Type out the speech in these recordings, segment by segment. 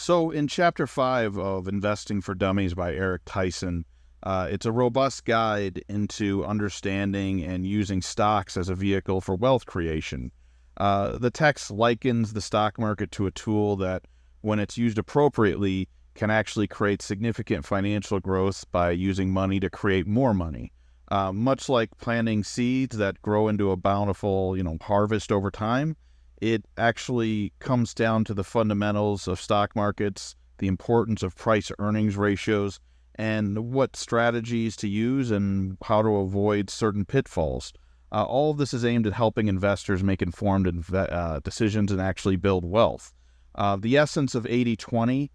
So in Chapter 5 of Investing for Dummies by Eric Tyson, it's a robust guide into understanding and using stocks as a vehicle for wealth creation. The text likens the stock market to a tool that, when it's used appropriately, can actually create significant financial growth by using money to create more money. Much like planting seeds that grow into a bountiful, harvest over time, it actually comes down to the fundamentals of stock markets, the importance of price-earnings ratios, and what strategies to use and how to avoid certain pitfalls. All of this is aimed at helping investors make informed decisions and actually build wealth. The essence of 80/20,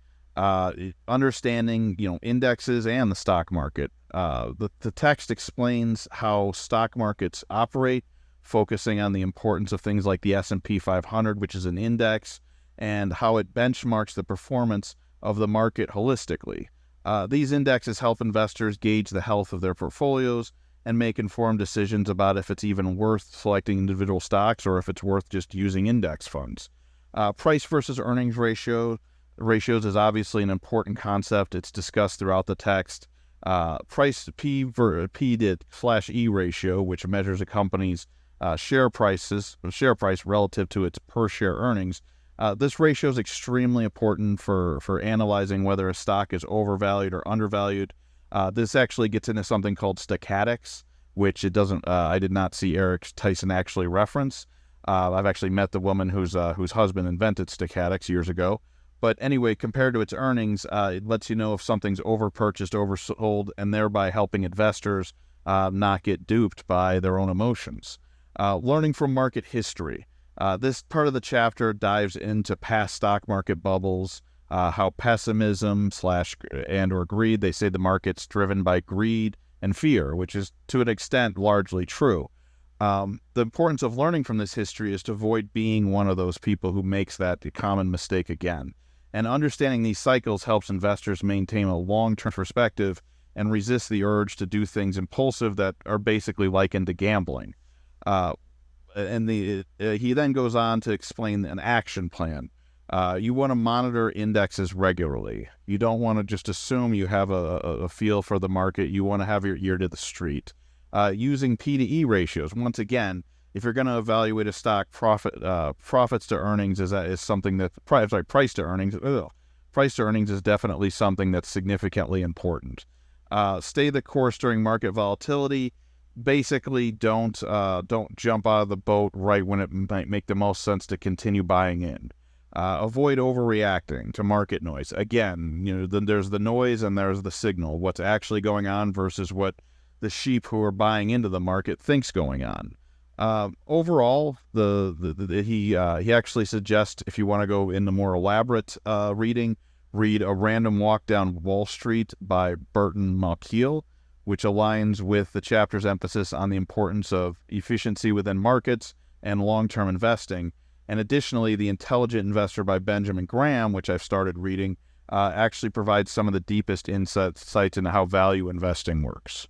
understanding indexes and the stock market. The text explains how stock markets operate, focusing on the importance of things like the S&P 500, which is an index, and how it benchmarks the performance of the market holistically. These indexes help investors gauge the health of their portfolios and make informed decisions about if it's even worth selecting individual stocks or if it's worth just using index funds. Price versus earnings ratios is obviously an important concept. It's discussed throughout the text. Price P/E ratio, which measures a company's share price relative to its per share earnings. This ratio is extremely important for analyzing whether a stock is overvalued or undervalued. This actually gets into something called stochastics, which I did not see Eric Tyson actually reference. I've actually met the woman whose husband invented stochastics years ago. But anyway, compared to its earnings, it lets you know if something's overpurchased, oversold, and thereby helping investors not get duped by their own emotions. Learning from market history. This part of the chapter dives into past stock market bubbles, how pessimism / greed, they say the market's driven by greed and fear, which is to an extent largely true. The importance of learning from this history is to avoid being one of those people who makes that common mistake again. And understanding these cycles helps investors maintain a long-term perspective and resist the urge to do things impulsive that are basically likened to gambling. He then goes on to explain an action plan. You want to monitor indexes regularly. You don't want to just assume you have a feel for the market. You want to have your ear to the street. Using P/E ratios. Once again, if you're going to evaluate a stock, profits to earnings is something that price to earnings. Price to earnings is definitely something that's significantly important. Stay the course during market volatility. Basically, don't jump out of the boat right when it might make the most sense to continue buying in. Avoid overreacting to market noise. Again, then there's the noise and there's the signal. What's actually going on versus what the sheep who are buying into the market thinks going on. Overall, he actually suggests, if you want to go into more elaborate reading, read A Random Walk Down Wall Street by Burton Malkiel, which aligns with the chapter's emphasis on the importance of efficiency within markets and long-term investing. And additionally, The Intelligent Investor by Benjamin Graham, which I've started reading, actually provides some of the deepest insights into how value investing works.